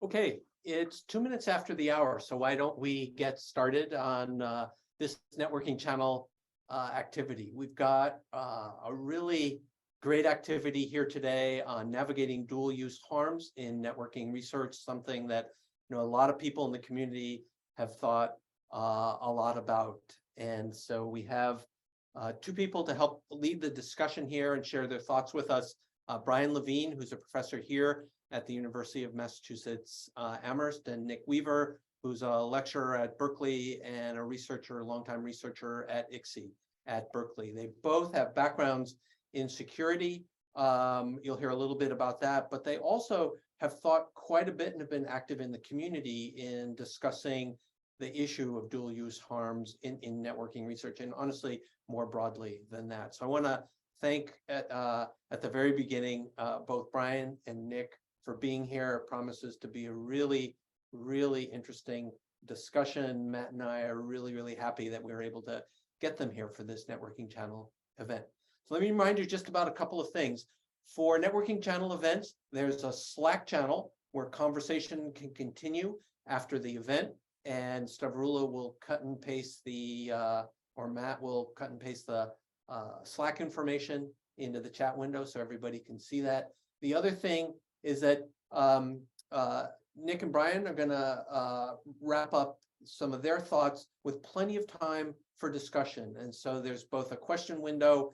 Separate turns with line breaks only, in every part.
Okay, it's 2 minutes after the hour, so why don't we get started on this networking channel activity. We've got a really great activity here today on navigating dual use harms in networking research, something that a lot of people in the community have thought a lot about. And so we have two people to help lead the discussion here and share their thoughts with us. Brian Levine, who's a professor here at the University of Massachusetts Amherst, and Nick Weaver, who's a lecturer at Berkeley and a researcher, longtime researcher at ICSE at Berkeley. They both have backgrounds in security. You'll hear a little bit about that, but they also have thought quite a bit and have been active in the community in discussing the issue of dual use harms in networking research, and honestly, more broadly than that. So I want to thank at the very beginning, both Brian and Nick for being here. It promises to be a really, really interesting discussion. Matt and I are really, really happy that we were able to get them here for this networking channel event. So let me remind you just about a couple of things. For networking channel events, there's a Slack channel where conversation can continue after the event, and Stavrula will cut and paste or Matt will cut and paste the Slack information into the chat window so everybody can see that. The other thing is that Nick and Brian are going to wrap up some of their thoughts with plenty of time for discussion. And so there's both a question window,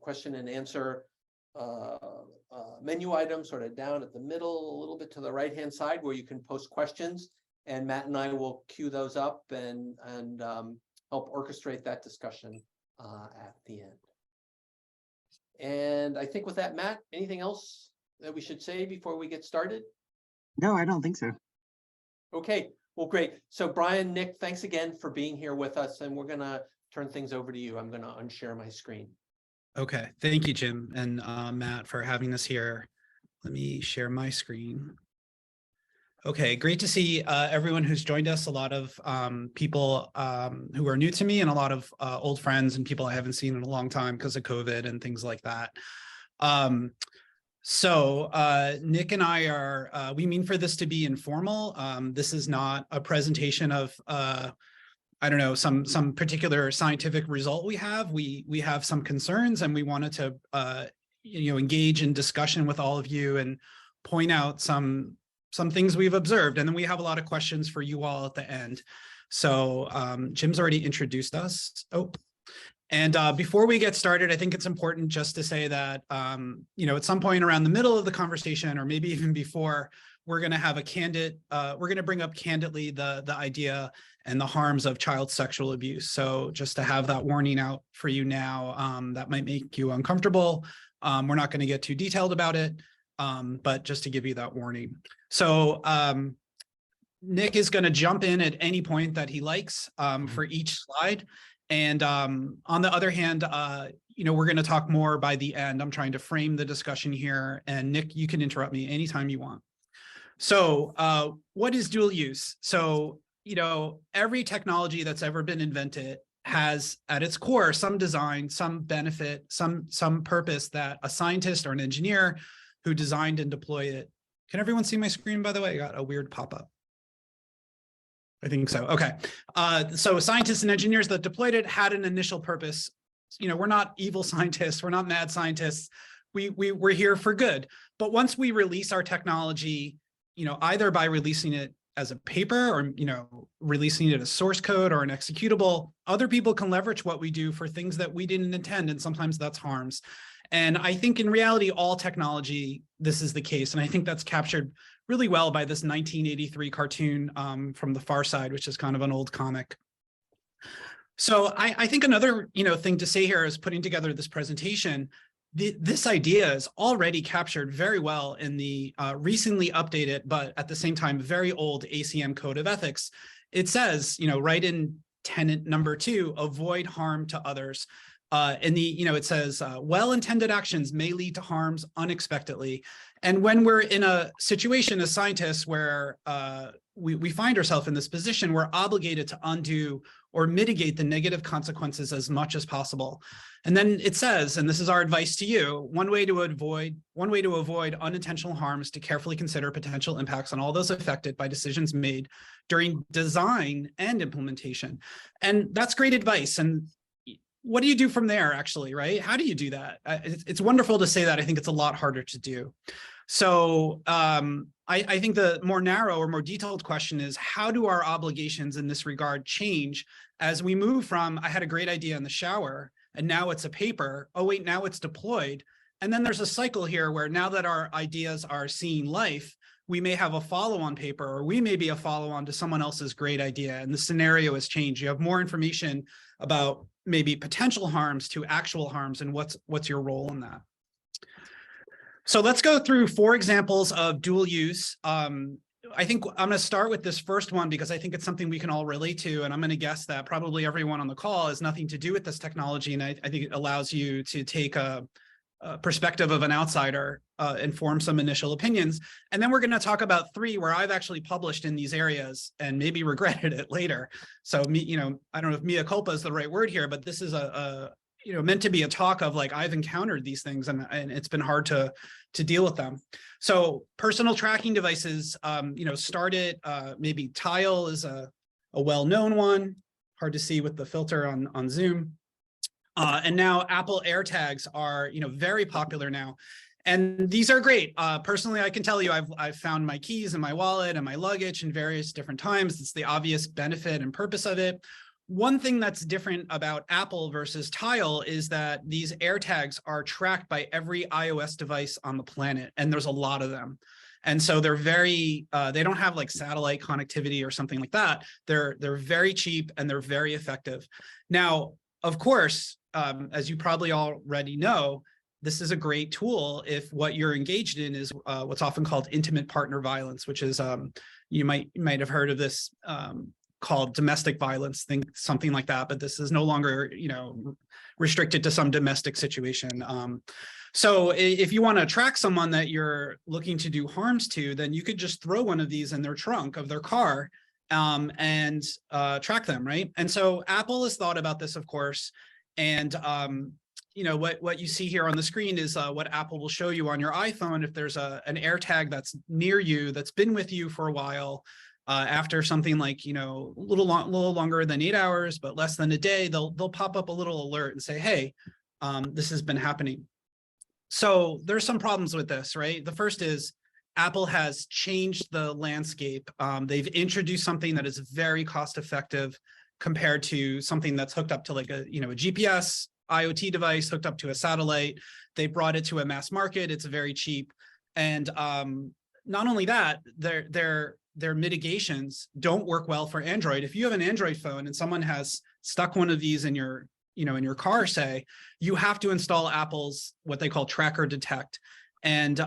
question and answer menu item sort of down at the middle, a little bit to the right-hand side where you can post questions. And Matt and I will queue those up and help orchestrate that discussion at the end. And I think with that, Matt, anything else that we should say before we get started?
No, I don't think so.
Okay, well, great. So Brian, Nick, thanks again for being here with us, and we're going to turn things over to you. I'm going to unshare my screen.
Okay, thank you, Jim and Matt, for having us here. Let me share my screen. Okay, great to see everyone who's joined us. A lot of people who are new to me, and a lot of old friends and people I haven't seen in a long time because of COVID and things like that. So Nick and I are, we mean for this to be informal. This is not a presentation of, I don't know, some particular scientific result we have. We have some concerns, and we wanted to, engage in discussion with all of you and point out some things we've observed. And then we have a lot of questions for you all at the end. So Jim's already introduced us. And before we get started, I think it's important just to say that, at some point around the middle of the conversation, or maybe even before, we're going to have a candid, we're going to bring up candidly the idea and the harms of child sexual abuse. So just to have that warning out for you now, that might make you uncomfortable. We're not going to get too detailed about it, but just to give you that warning. So Nick is going to jump in at any point that he likes for each slide. And on the other hand, we're going to talk more by the end. I'm trying to frame the discussion here, and Nick, you can interrupt me anytime you want. So what is dual use? So, every technology that's ever been invented has at its core some design, some benefit, some purpose that a scientist or an engineer who designed and deployed it. Can everyone see my screen, by the way? I got a weird pop-up. I think so. Okay. So scientists and engineers that deployed it had an initial purpose. We're not evil scientists. We're not mad scientists. We're here for good. But once we release our technology, either by releasing it as a paper or, releasing it as source code or an executable, other people can leverage what we do for things that we didn't intend. And sometimes that's harms. And I think in reality, all technology, this is the case. And I think that's captured really well by this 1983 cartoon from The Far Side, which is kind of an old comic. So I think another thing to say here is putting together this presentation. This idea is already captured very well in the recently updated, but at the same time, very old ACM Code of Ethics. It says, right in tenet number 2, avoid harm to others. It says, well-intended actions may lead to harms unexpectedly. And when we're in a situation as scientists where we find ourselves in this position, we're obligated to undo or mitigate the negative consequences as much as possible. And then it says, and this is our advice to you, one way to avoid unintentional harm is to carefully consider potential impacts on all those affected by decisions made during design and implementation. And that's great advice. And what do you do from there, actually, right? How do you do that? It's wonderful to say that. I think it's a lot harder to do. So I think the more narrow or more detailed question is, how do our obligations in this regard change as we move from, I had a great idea in the shower, and now it's a paper, oh wait, now it's deployed. And then there's a cycle here where now that our ideas are seeing life, we may have a follow-on paper, or we may be a follow-on to someone else's great idea, and the scenario has changed. You have more information about maybe potential harms to actual harms, and what's your role in that. So let's go through 4 examples of dual use. I think I'm going to start with this first one because I think it's something we can all relate to, and I'm going to guess that probably everyone on the call has nothing to do with this technology, and I think it allows you to take a perspective of an outsider, inform some initial opinions. And then we're going to talk about 3 where I've actually published in these areas and maybe regretted it later. So I don't know if mea culpa is the right word here, but this is meant to be a talk of like, I've encountered these things and it's been hard to deal with them. So personal tracking devices, started, maybe Tile is a well-known one, hard to see with the filter on Zoom. And now Apple AirTags are, very popular now. And these are great. Personally, I can tell you, I've found my keys in my wallet and my luggage in various different times. It's the obvious benefit and purpose of it. One thing that's different about Apple versus Tile is that these AirTags are tracked by every iOS device on the planet, and there's a lot of them. And so they're very, they don't have like satellite connectivity or something like that. They're very cheap and they're very effective. Now, of course, as you probably already know, this is a great tool if what you're engaged in is what's often called intimate partner violence, which is, you might have heard of this called domestic violence, something like that, but this is no longer, restricted to some domestic situation. So if you want to track someone that you're looking to do harms to, then you could just throw one of these in their trunk of their car and track them, right? And so Apple has thought about this, of course, and what you see here on the screen is what Apple will show you on your iPhone if there's an AirTag that's near you, that's been with you for a while. After something like, a little longer than 8 hours, but less than a day, they'll pop up a little alert and say, hey, this has been happening. So there's some problems with this, right? The first is Apple has changed the landscape. They've introduced something that is very cost effective compared to something that's hooked up to like a GPS IoT device hooked up to a satellite. They brought it to a mass market. It's very cheap. And not only that, their mitigations don't work well for Android. If you have an Android phone and someone has stuck one of these in your, in your car, say, you have to install Apple's what they call Tracker Detect. And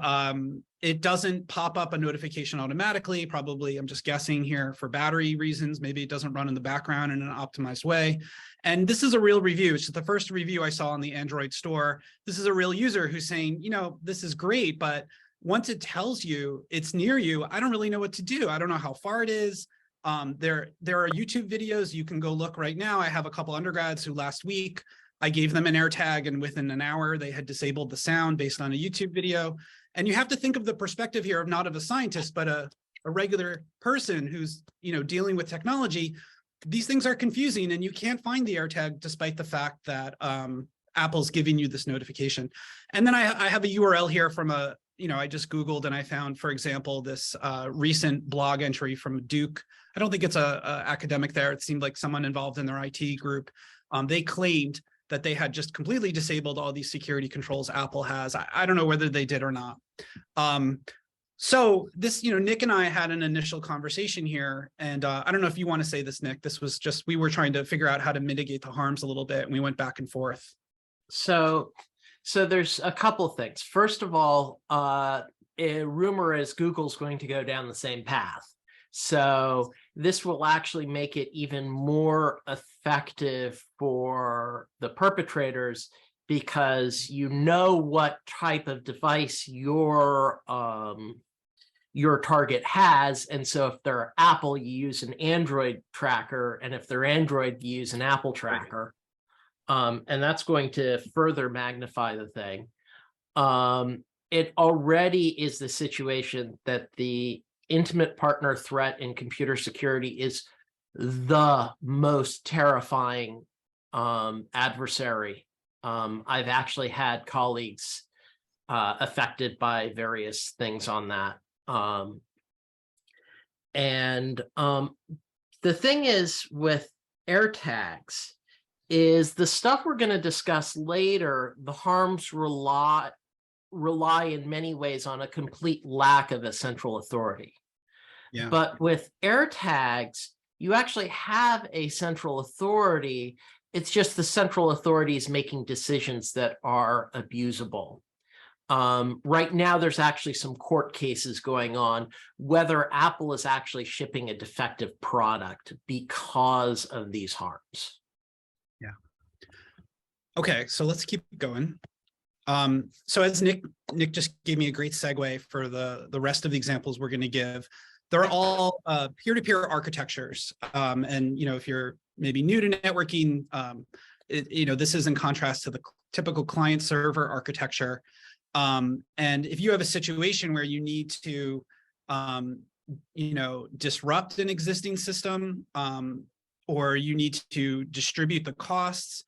it doesn't pop up a notification automatically. Probably, I'm just guessing here for battery reasons. Maybe it doesn't run in the background in an optimized way. And this is a real review. It's the first review I saw on the Android store. This is a real user who's saying, this is great, but once it tells you it's near you, I don't really know what to do. I don't know how far it is. There are YouTube videos you can go look right now. I have a couple undergrads who last week, I gave them an AirTag and within an hour, they had disabled the sound based on a YouTube video. And you have to think of the perspective here of not of a scientist, but a regular person who's, dealing with technology. These things are confusing and you can't find the AirTag despite the fact that Apple's giving you this notification. And then I have a URL here from I just Googled and I found, for example, this recent blog entry from Duke. I don't think it's a academic there. It seemed like someone involved in their IT group. They claimed that they had just completely disabled all these security controls Apple has. I don't know whether they did or not. So this, Nick and I had an initial conversation here, and I don't know if you want to say this, Nick. This was just, we were trying to figure out how to mitigate the harms a little bit, and we went back and forth.
So there's a couple things. First of all, a rumor is Google's going to go down the same path. So this will actually make it even more effective for the perpetrators because you know what type of device you're your target has. And so if they're Apple, you use an Android tracker. And if they're Android, you use an Apple tracker. And that's going to further magnify the thing. It already is the situation that the intimate partner threat in computer security is the most terrifying adversary. I've actually had colleagues affected by various things on that. The thing is with AirTags is the stuff we're going to discuss later, the harms rely in many ways on a complete lack of a central authority.
Yeah.
But with AirTags, you actually have a central authority. It's just the central authority is making decisions that are abusable. Right now, there's actually some court cases going on whether Apple is actually shipping a defective product because of these harms.
Yeah. Okay, so let's keep going. So as Nick just gave me a great segue for the rest of the examples we're going to give. They're all peer-to-peer architectures. And, if you're maybe new to networking, this is in contrast to the typical client-server architecture. And if you have a situation where you need to, disrupt an existing system, or you need to distribute the costs,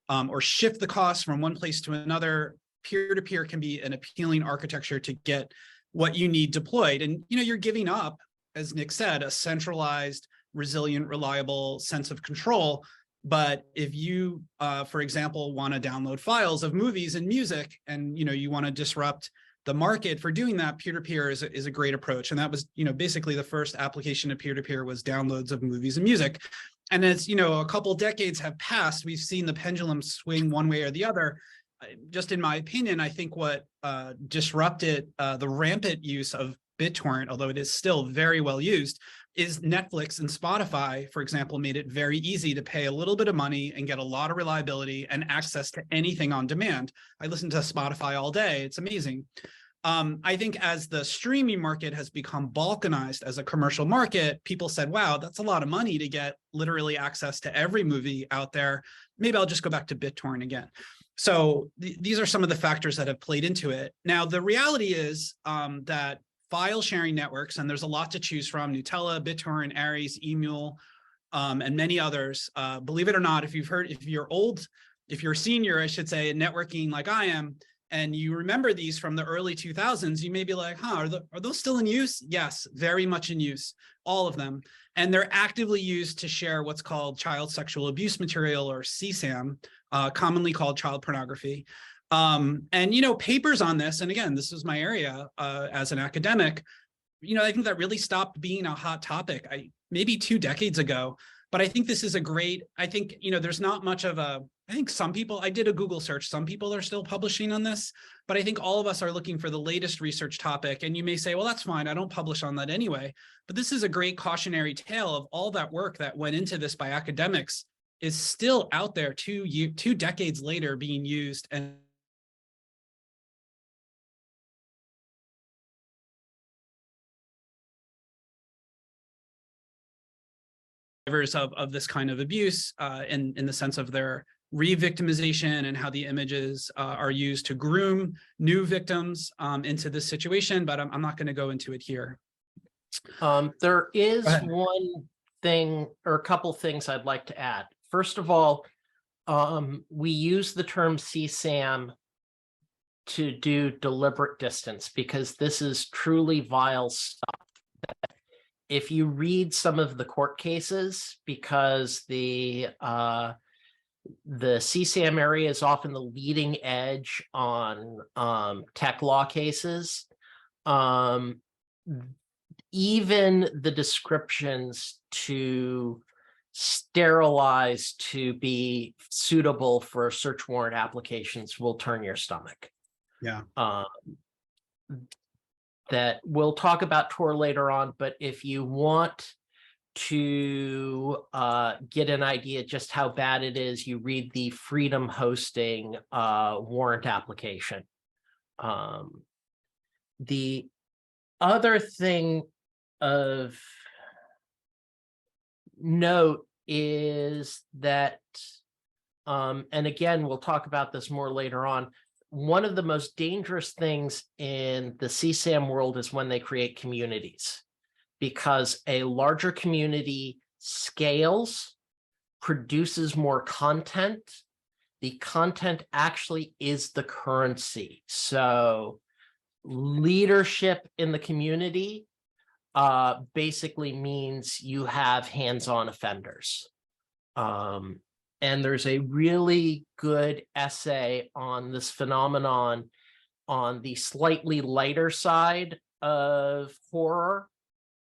or shift the costs from one place to another, peer-to-peer can be an appealing architecture to get what you need deployed. And, you're giving up, as Nick said, a centralized, resilient, reliable sense of control. But if you, for example, want to download files of movies and music, and you want to disrupt the market for doing that, peer-to-peer is a great approach. And that was, basically the first application of peer-to-peer was downloads of movies and music. And as a couple decades have passed, we've seen the pendulum swing one way or the other. Just in my opinion, I think what disrupted the rampant use of BitTorrent, although it is still very well used, is Netflix and Spotify, for example, made it very easy to pay a little bit of money and get a lot of reliability and access to anything on demand. I listen to Spotify all day. It's amazing. I think as the streaming market has become balkanized as a commercial market, people said, wow, that's a lot of money to get literally access to every movie out there. Maybe I'll just go back to BitTorrent again. So these are some of the factors that have played into it. Now, the reality is that file sharing networks, and there's a lot to choose from: Gnutella, BitTorrent, Ares, Emule, and many others. Believe it or not, if you're a senior, I should say, in networking like I am, and you remember these from the early 2000s, you may be like, are those still in use? Yes, very much in use, all of them. And they're actively used to share what's called child sexual abuse material, or CSAM, commonly called child pornography. And, papers on this, and again, this is my area as an academic, I think that really stopped being a hot topic maybe 2 decades ago. But I think this is there's not much of I think some people, I did a Google search, some people are still publishing on this, but I think all of us are looking for the latest research topic. And you may say, well, that's fine, I don't publish on that anyway. But this is a great cautionary tale of all that work that went into this by academics is still out there 2 decades later being used. And of this kind of abuse in the sense of their re-victimization and how the images are used to groom new victims into this situation, but I'm not going to go into it here.
There is one thing or a couple things I'd like to add. First of all, we use the term CSAM to do deliberate distance because this is truly vile stuff. If you read some of the court cases, because the CSAM area is often the leading edge on tech law cases, even the descriptions to sterilize to be suitable for search warrant applications will turn your stomach.
Yeah.
That we'll talk about Tor later on, but if you want to get an idea just how bad it is, you read the Freedom Hosting warrant application. other thing of note is that, and again, we'll talk about this more later on, one of the most dangerous things in the CSAM world is when they create communities, because a larger community scales, produces more content. The content actually is the currency. So leadership in the community basically means you have hands-on offenders. And there's a really good essay on this phenomenon on the slightly lighter side of horror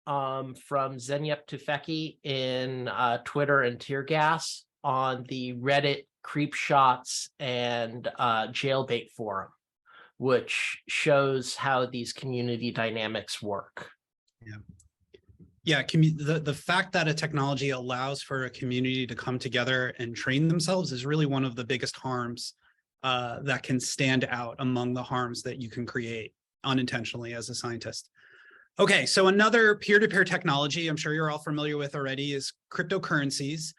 from Zeynep Tufekci in Twitter and Tear Gas on the Reddit Creep Shots and Jailbait forum, which shows how these community dynamics work.
Yeah, the fact that a technology allows for a community to come together and train themselves is really one of the biggest harms that can stand out among the harms that you can create unintentionally as a scientist. Okay, so another peer-to-peer technology I'm sure you're all familiar with already is cryptocurrencies.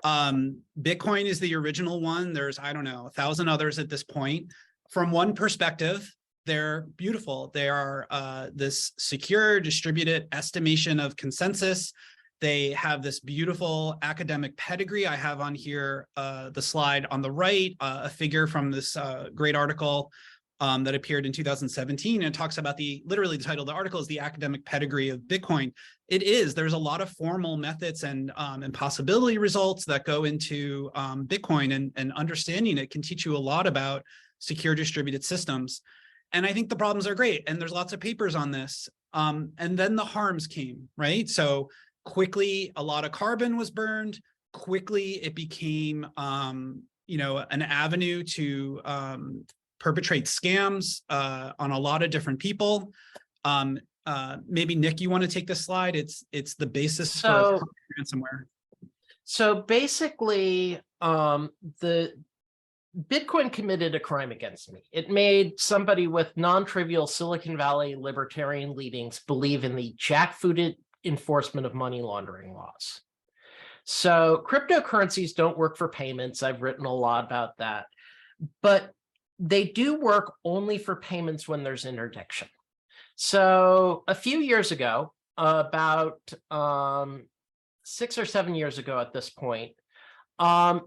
Bitcoin is the original one. There's, I don't know, 1,000 others at this point. From one perspective, they're beautiful. They are this secure, distributed estimation of consensus. They have this beautiful academic pedigree. I have on here the slide on the right, a figure from this great article that appeared in 2017. And it talks about literally the title of the article is The Academic Pedigree of Bitcoin. It is, there's a lot of formal methods and possibility results that go into Bitcoin, and understanding it can teach you a lot about secure distributed systems. And I think the problems are great. And there's lots of papers on this. And then the harms came, right? So quickly, a lot of carbon was burned. Quickly, it became, you know, an avenue to perpetrate scams on a lot of different people. Maybe Nick, you want to take this slide? It's the basis for ransomware.
So basically, the Bitcoin committed a crime against me. It made somebody with non-trivial Silicon Valley libertarian leanings believe in the jackbooted enforcement of money laundering laws. So cryptocurrencies don't work for payments. I've written a lot about that, but they do work only for payments when there's interdiction. So a few years ago, about 6 or 7 years ago at this point,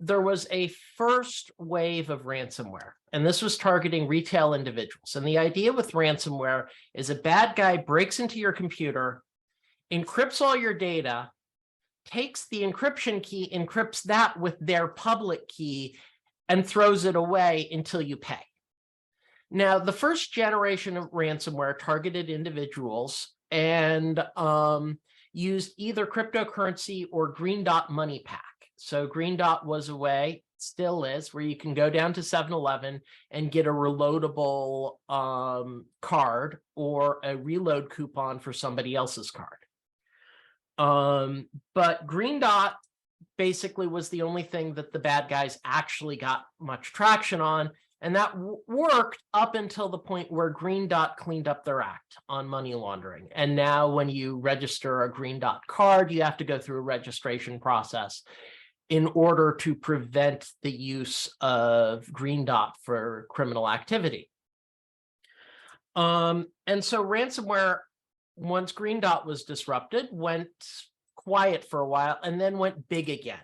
there was a first wave of ransomware, and this was targeting retail individuals. And the idea with ransomware is a bad guy breaks into your computer, encrypts all your data, takes the encryption key, encrypts that with their public key, and throws it away until you pay. Now, the first generation of ransomware targeted individuals and used either cryptocurrency or Green Dot Money Pack. So Green Dot was a way, still is, where you can go down to 7-Eleven and get a reloadable card or a reload coupon for somebody else's card. But Green Dot basically was the only thing that the bad guys actually got much traction on. And that worked up until the point where Green Dot cleaned up their act on money laundering. And now when you register a Green Dot card, you have to go through a registration process in order to prevent the use of Green Dot for criminal activity. And so ransomware, once Green Dot was disrupted, went quiet for a while and then went big again.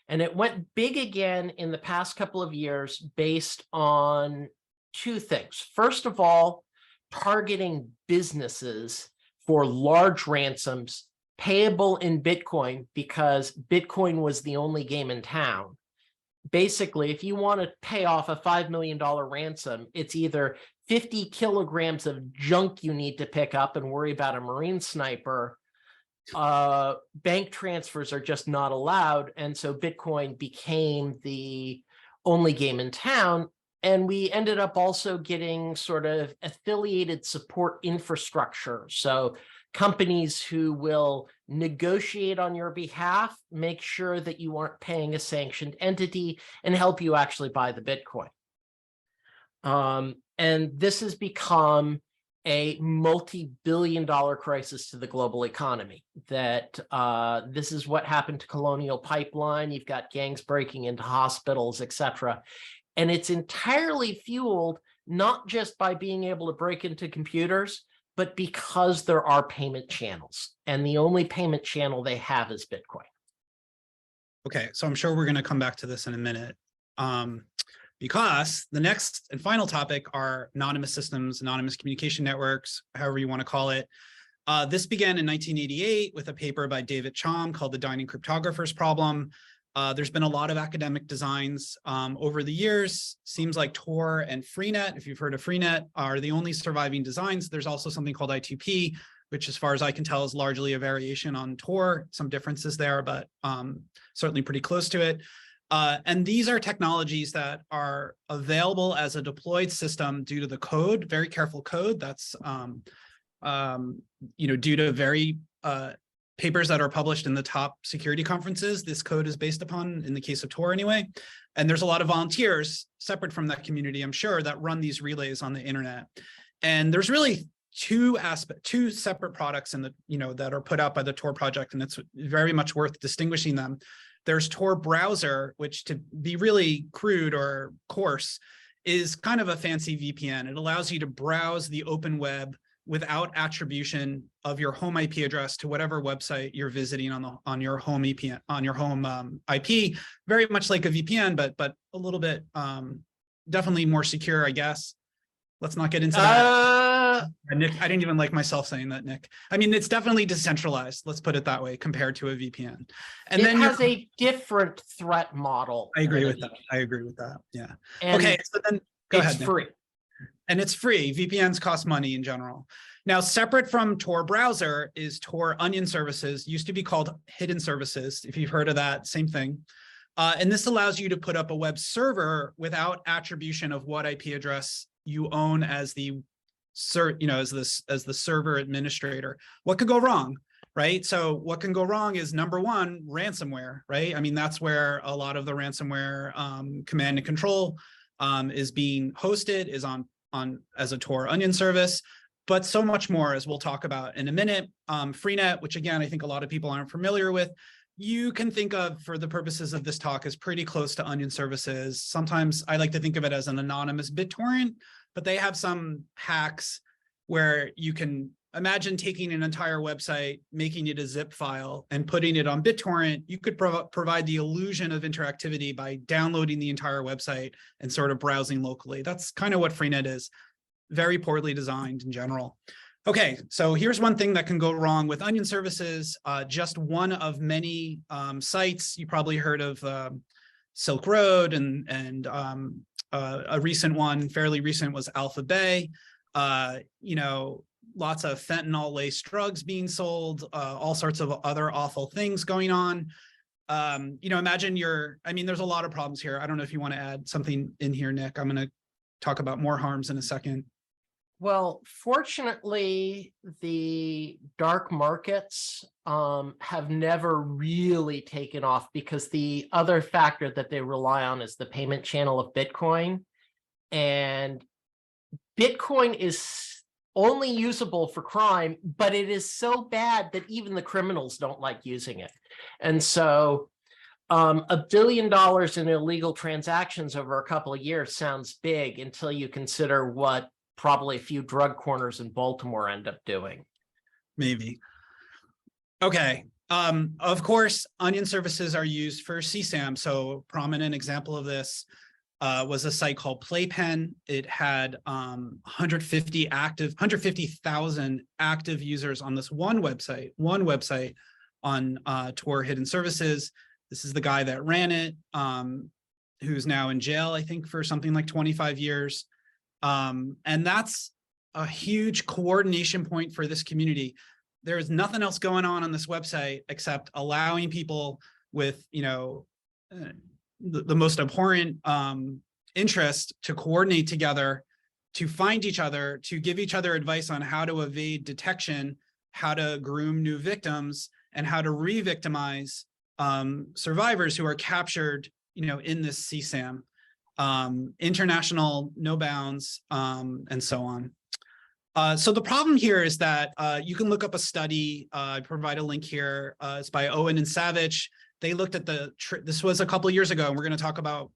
And it went big again in the past couple of years based on two things. First of all, targeting businesses for large ransoms payable in Bitcoin, because Bitcoin was the only game in town. Basically, if you want to pay off a $5 million ransom, it's either 50 kilograms of junk you need to pick up and worry about a Marine sniper. Bank transfers are just not allowed. And so Bitcoin became the only game in town. And we ended up also getting sort of affiliated support infrastructure. So companies who will negotiate on your behalf, make sure that you aren't paying a sanctioned entity, and help you actually buy the Bitcoin. And this has become a multi-billion-dollar crisis to the global economy. That this is what happened to Colonial Pipeline. You've got gangs breaking into hospitals, etc. And it's entirely fueled not just by being able to break into computers, but because there are payment channels. And the only payment channel they have is Bitcoin.
Okay, so I'm sure we're going to come back to this in a minute. Because the next and final topic are anonymous systems, anonymous communication networks, however you want to call it. This began in 1988 with a paper by David Chom called The Dining Cryptographer's Problem. There's been a lot of academic designs over the years. Seems like Tor and Freenet, if you've heard of Freenet, are the only surviving designs. There's also something called I2P, which as far as I can tell is largely a variation on Tor. Some differences there, but certainly pretty close to it. And these are technologies that are available as a deployed system due to the code, very careful code. That's due to very papers that are published in the top security conferences. This code is based upon, in the case of Tor anyway. And there's a lot of volunteers separate from that community, I'm sure, that run these relays on the internet. And there's really two separate products in the that are put out by the Tor project, and it's very much worth distinguishing them. There's Tor browser, which, to be really crude or coarse, is kind of a fancy VPN. It allows you to browse the open web without attribution of your home IP address to whatever website you're visiting on your home VPN, on your home IP. Very much like a VPN, but a little bit definitely more secure, I guess. Let's not get into that. Nick, I didn't even like myself saying that, Nick. I mean, it's definitely decentralized, let's put it that way, compared to a VPN. And
it
then
has a different threat model.
I agree with that. I agree with that. Yeah.
And
okay, so then go ahead.
It's
Nick.
free.
And it's free. VPNs cost money in general. Now, separate from Tor browser is Tor onion services, used to be called hidden services. If you've heard of that, same thing. And this allows you to put up a web server without attribution of what IP address you own as the server administrator. What could go wrong, right? So what can go wrong is, number one, ransomware, right? I mean, that's where a lot of the ransomware command and control is being hosted, is on as a Tor onion service, but so much more, as we'll talk about in a minute. Freenet, which again, I think a lot of people aren't familiar with, you can think of, for the purposes of this talk, as pretty close to onion services. Sometimes I like to think of it as an anonymous BitTorrent, but they have some hacks where you can imagine taking an entire website, making it a zip file, and putting it on BitTorrent. You could provide the illusion of interactivity by downloading the entire website and sort of browsing locally. That's kind of what Freenet is. Very poorly designed in general. Okay, so here's one thing that can go wrong with onion services. Just one of many sites. You probably heard of Silk Road, and a recent one, fairly recent, was Alpha Bay. Lots of fentanyl-laced drugs being sold, all sorts of other awful things going on. Imagine there's a lot of problems here. I don't know if you want to add something in here, Nick. I'm going to talk about more harms in a second.
Well, fortunately, the dark markets have never really taken off, because the other factor that they rely on is the payment channel of Bitcoin. And Bitcoin is only usable for crime, but it is so bad that even the criminals don't like using it. And so $1 billion in illegal transactions over a couple of years sounds big until you consider what probably a few drug corners in Baltimore end up doing.
Maybe. Okay. Of course, onion services are used for CSAM. So a prominent example of this was a site called Playpen. It had 150,000 active users on this one website on Tor Hidden Services. This is the guy that ran it, who's now in jail, I think, for something like 25 years. And that's a huge coordination point for this community. There's nothing else going on this website except allowing people with, the most abhorrent interest to coordinate together, to find each other, to give each other advice on how to evade detection, how to groom new victims, and how to re-victimize survivors who are captured, in this CSAM. International no bounds, and so on. So the problem here is that you can look up a study. I provide a link here. It's by Owen and Savage. They looked at this was a couple of years ago, and we're going to talk about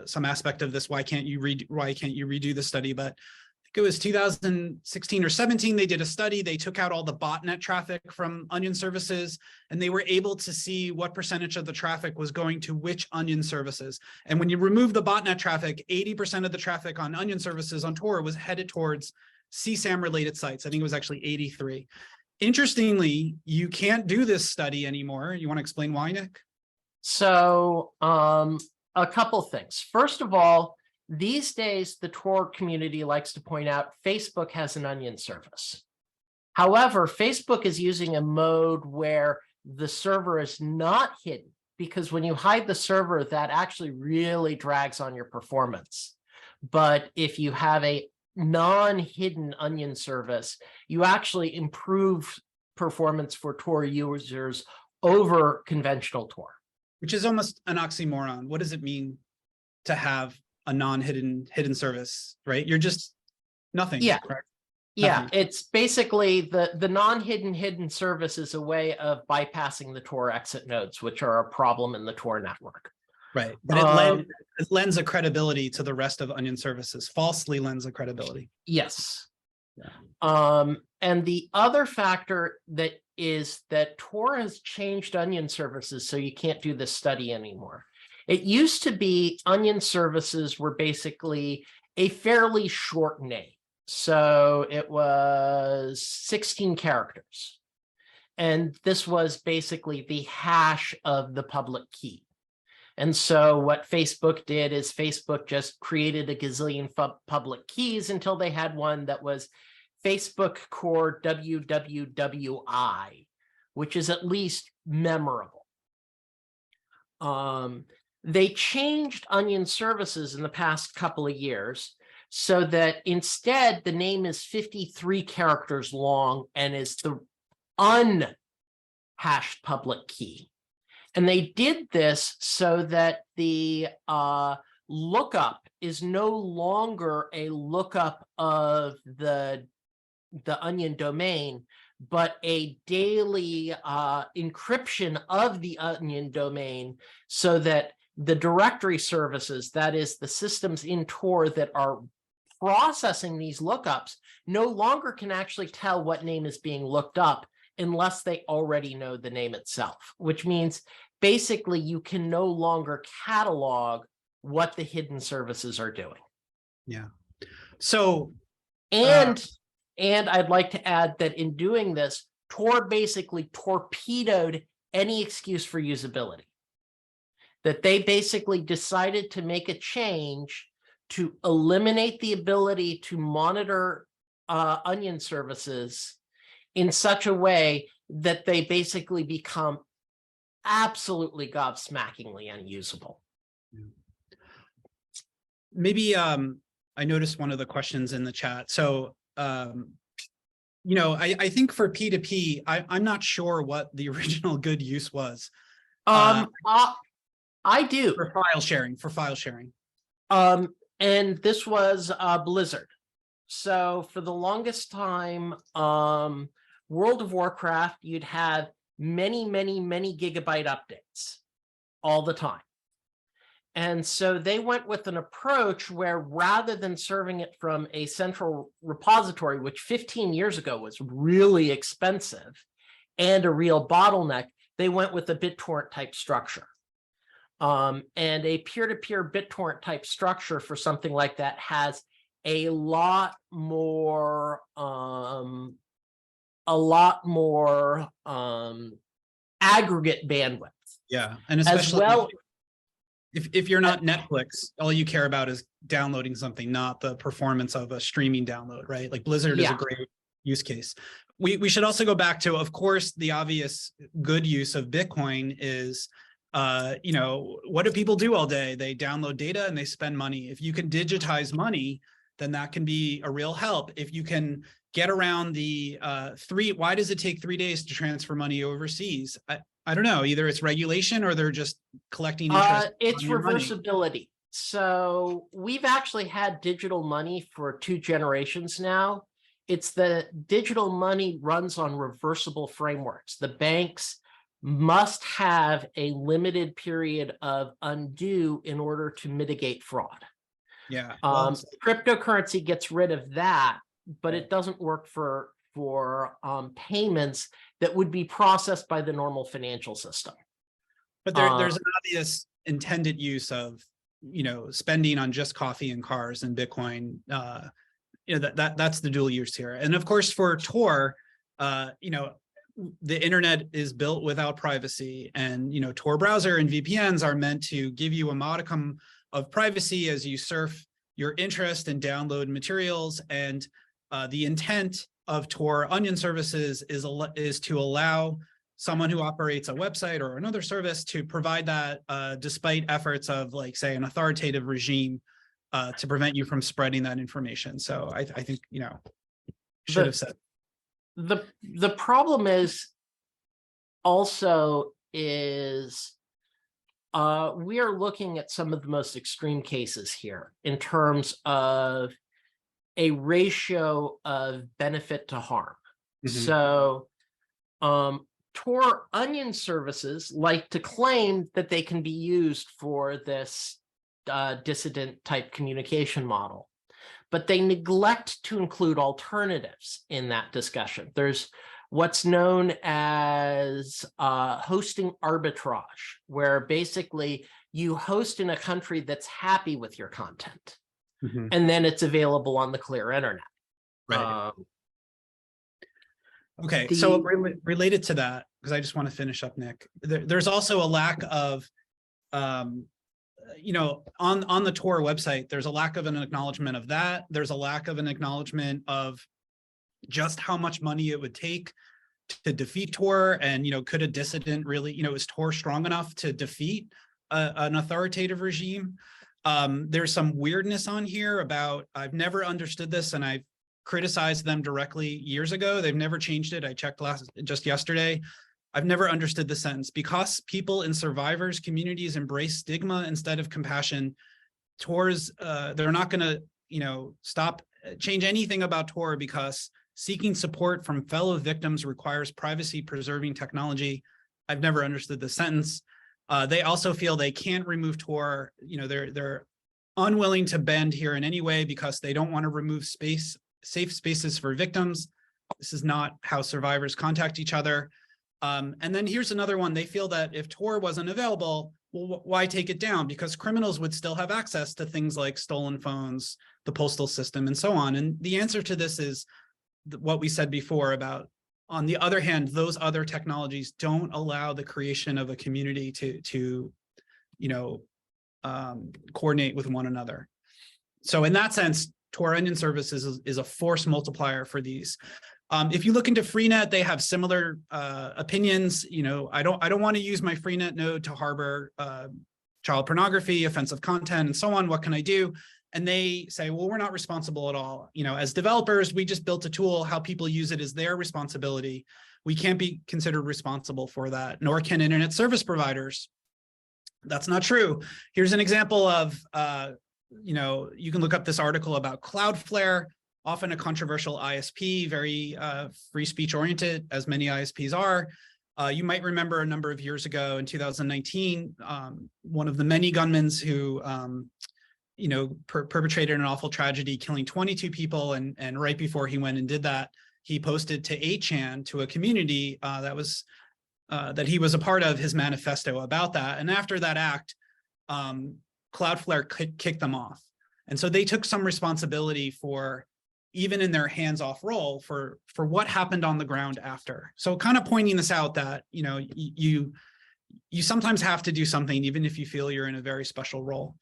some aspect of this. Why can't you redo the study? But I think it was 2016 or 17. They did a study. They took out all the botnet traffic from Onion services, and they were able to see what percentage of the traffic was going to which Onion services. And when you remove the botnet traffic, 80% of the traffic on Onion services on Tor was headed towards CSAM related sites. I think it was actually 83. Interestingly, you can't do this study anymore. You want to explain why, Nick?
So a couple things. First of all, these days, the Tor community likes to point out Facebook has an Onion service. However, Facebook is using a mode where the server is not hidden, because when you hide the server, that actually really drags on your performance. But if you have a non-hidden Onion service, you actually improve performance for Tor users over conventional Tor.
Which is almost an oxymoron. What does it mean to have a non-hidden service, right? You're just nothing.
Yeah.
Correct?
Yeah,
Nothing.
it's basically the non-hidden service is a way of bypassing the Tor exit nodes, which are a problem in the Tor network.
Right. But it lends a credibility to the rest of Onion services, falsely lends a credibility.
Yes.
Yeah.
And the other factor that is that Tor has changed Onion services, so you can't do this study anymore. It used to be Onion services were basically a fairly short name. So it was 16 characters. And this was basically the hash of the public key. And so what Facebook did is Facebook just created a gazillion public keys until they had one that was Facebook core wwwi, which is at least memorable. They changed Onion services in the past couple of years so that instead the name is 53 characters long and is the unhashed public key. And they did this so that the lookup is no longer a lookup of the Onion domain, but a daily encryption of the Onion domain so that the directory services, that is the systems in Tor that are processing these lookups, no longer can actually tell what name is being looked up unless they already know the name itself, which means basically you can no longer catalog what the hidden services are doing.
Yeah. So,
and I'd like to add that in doing this, Tor basically torpedoed any excuse for usability. That they basically decided to make a change to eliminate the ability to monitor Onion services in such a way that they basically become absolutely gobsmackingly unusable.
maybe I noticed one of the questions in the chat. So, you know, I think for P2P, I'm not sure what the original good use was.
I do.
For file sharing.
And this was Blizzard. So for the longest time, World of Warcraft, you'd have many gigabyte updates all the time. And so they went with an approach where rather than serving it from a central repository, which 15 years ago was really expensive and a real bottleneck, they went with a BitTorrent type structure. And a peer-to-peer BitTorrent type structure for something like that has a lot more aggregate bandwidth.
Yeah, and especially
as well,
if you're not Netflix, all you care about is downloading something, not the performance of a streaming download, right? Like Blizzard is a great use case. We should also go back to, of course, the obvious good use of Bitcoin is, you know, what do people do all day? They download data and they spend money. If you can digitize money, then that can be a real help. If you can get around the why does it take 3 days to transfer money overseas? I don't know, either it's regulation or they're just collecting interest.
It's reversibility. So we've actually had digital money for 2 generations now. it's the digital money runs on reversible frameworks. The banks must have a limited period of undo in order to mitigate fraud.
Yeah.
Cryptocurrency gets rid of that, but it doesn't work for payments that would be processed by the normal financial system.
But there's an obvious intended use of, spending on just coffee and cars and Bitcoin. That's the dual use here. And of course, for Tor, the internet is built without privacy, and Tor browser and VPNs are meant to give you a modicum of privacy as you surf your interest and download materials. And the intent of Tor onion services is to allow someone who operates a website or another service to provide that despite efforts of, like, say, an authoritative regime to prevent you from spreading that information. So I think, should have said.
The problem is also is we are looking at some of the most extreme cases here in terms of a ratio of benefit to harm. So Tor onion services like to claim that they can be used for this dissident type communication model, but they neglect to include alternatives in that discussion. There's what's known as hosting arbitrage, where basically you host in a country that's happy with your content, and then it's available on the clear internet.
Right. Okay, so related to that, because I just want to finish up, Nick, there's also a lack of, on the Tor website, there's a lack of an acknowledgement of that. There's a lack of an acknowledgement of just how much money it would take to defeat Tor, and, could a dissident really, is Tor strong enough to defeat an authoritative regime? There's some weirdness on here about, I've never understood this, and I've criticized them directly years ago. They've never changed it. I checked just yesterday. I've never understood the sentence. Because people in survivors' communities embrace stigma instead of compassion, Tor's, they're not going to, change anything about Tor because seeking support from fellow victims requires privacy-preserving technology. I've never understood the sentence. They also feel they can't remove Tor. They're unwilling to bend here in any way because they don't want to remove safe spaces for victims. This is not how survivors contact each other. And then here's another one. They feel that if Tor wasn't available, well, why take it down? Because criminals would still have access to things like stolen phones, the postal system, and so on. And the answer to this is what we said before about, on the other hand, those other technologies don't allow the creation of a community to coordinate with one another. So in that sense, Tor onion services is a force multiplier for these. If you look into Freenet, they have similar opinions. I don't want to use my Freenet node to harbor child pornography, offensive content, and so on. What can I do? And they say, well, we're not responsible at all. As developers, we just built a tool. How people use it is their responsibility. We can't be considered responsible for that, nor can internet service providers. That's not true. Here's an example of you can look up this article about Cloudflare, often a controversial ISP, very free speech oriented, as many ISPs are. You might remember a number of years ago in 2019, one of the many gunmen who perpetrated an awful tragedy, killing 22 people. And right before he went and did that, he posted to 8chan, to a community that he was a part of, his manifesto about that. And after that act, Cloudflare kicked them off. And so they took some responsibility for, even in their hands-off role, for what happened on the ground after. So kind of pointing this out that, you sometimes have to do something, even if you feel you're in a very special role.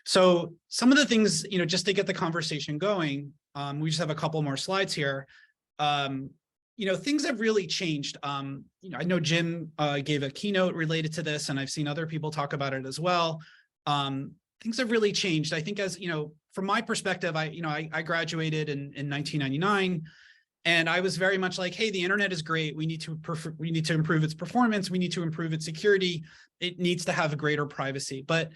So some of the things, just to get the conversation going, we just have a couple more slides here. Things have really changed. I know Jim gave a keynote related to this, and I've seen other people talk about it as well. Things have really changed. I think, as from my perspective, I graduated in 1999, and I was very much like, hey, the internet is great. We need to improve its performance. We need to improve its security. It needs to have a greater privacy. But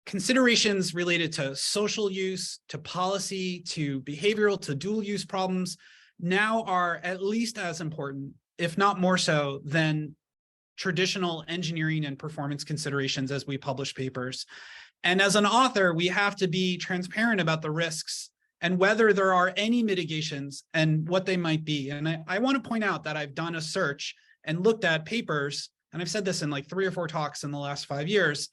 considerations related to social use, to policy, to behavioral, to dual use problems now are at least as important, if not more so, than traditional engineering and performance considerations as we publish papers. And as an author, we have to be transparent about the risks and whether there are any mitigations and what they might be. And I want to point out that I've done a search and looked at papers, and I've said this in like 3 or 4 talks in the last 5 years,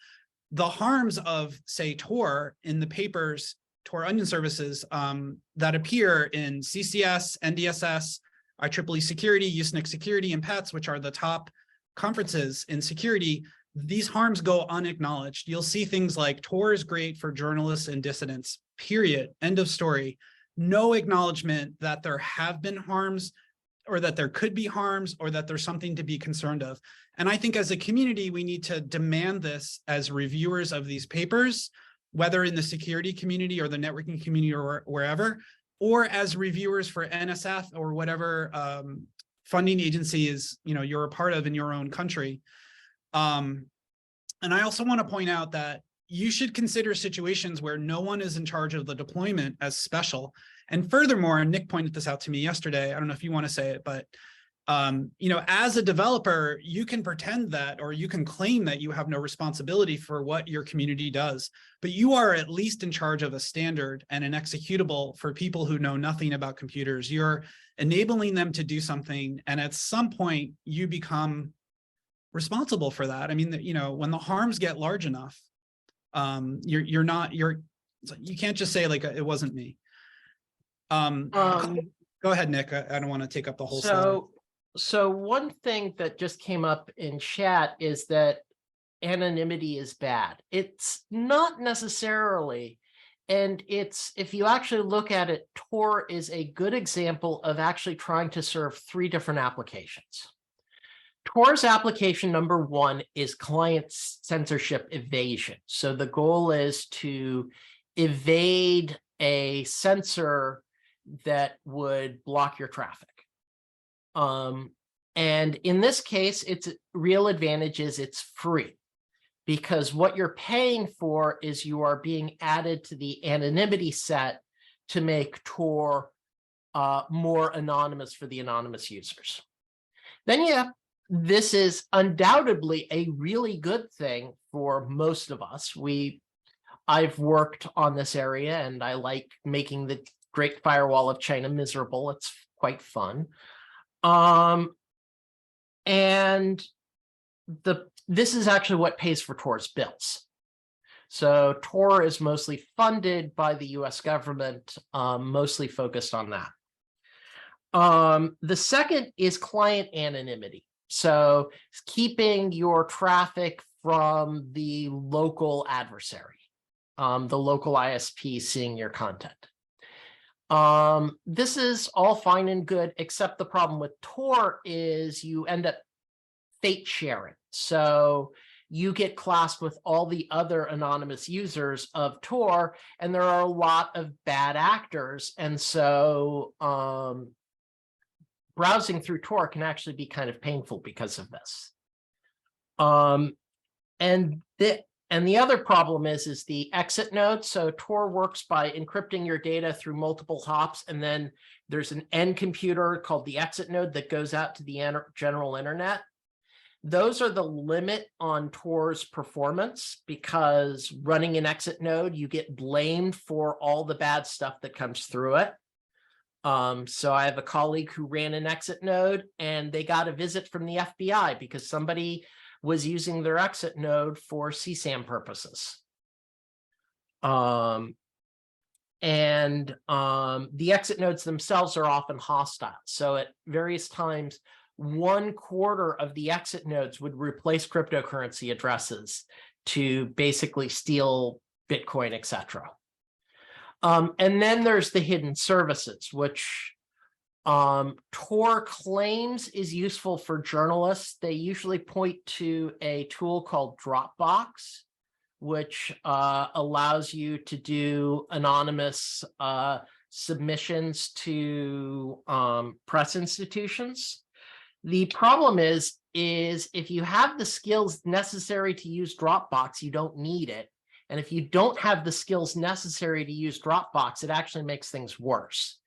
the harms of, say, Tor in the papers, Tor onion services that appear in CCS, NDSS, IEEE Security, USNIC Security, and PETS, which are the top conferences in security. These harms go unacknowledged. You'll see things like Tor is great for journalists and dissidents, period, end of story. No acknowledgement that there have been harms or that there could be harms or that there's something to be concerned of. And I think as a community, we need to demand this as reviewers of these papers, whether in the security community or the networking community or wherever, or as reviewers for NSF or whatever funding agency is, you're a part of in your own country. And I also want to point out that you should consider situations where no one is in charge of the deployment as special. And furthermore, and Nick pointed this out to me yesterday, I don't know if you want to say it, but as a developer, you can pretend that, or you can claim that you have no responsibility for what your community does, but you are at least in charge of a standard and an executable for people who know nothing about computers. You're enabling them to do something, and at some point you become responsible for that. I mean, when the harms get large enough, you can't just say like, it wasn't me. Go ahead, Nick. I don't want to take up the whole slide.
So one thing that just came up in chat is that anonymity is bad. It's not necessarily, and if you actually look at it, Tor is a good example of actually trying to serve 3 different applications. Tor's application number 1 is client censorship evasion. So the goal is to evade a censor that would block your traffic. And in this case, its real advantage is it's free, because what you're paying for is you are being added to the anonymity set to make Tor more anonymous for the anonymous users. Then this is undoubtedly a really good thing for most of us. I've worked on this area, and I like making the Great Firewall of China miserable. It's quite fun. And this is actually what pays for Tor's bills. So Tor is mostly funded by the US government, mostly focused on that. The second is client anonymity. So keeping your traffic from the local adversary, the local ISP seeing your content. This is all fine and good, except the problem with Tor is you end up fate sharing. So you get classed with all the other anonymous users of Tor, and there are a lot of bad actors. And so browsing through Tor can actually be kind of painful because of this. And the other problem is the exit node. So Tor works by encrypting your data through multiple hops, and then there's an end computer called the exit node that goes out to the general internet. Those are the limit on Tor's performance, because running an exit node, you get blamed for all the bad stuff that comes through it. So I have a colleague who ran an exit node, and they got a visit from the FBI because somebody was using their exit node for CSAM purposes. The exit nodes themselves are often hostile. So at various times, 1/4 of the exit nodes would replace cryptocurrency addresses to basically steal Bitcoin, etc. And then there's the hidden services, which Tor claims is useful for journalists. They usually point to a tool called Dropbox, which allows you to do anonymous submissions to press institutions. The problem is if you have the skills necessary to use Dropbox, you don't need it. And if you don't have the skills necessary to use Dropbox, it actually makes things worse,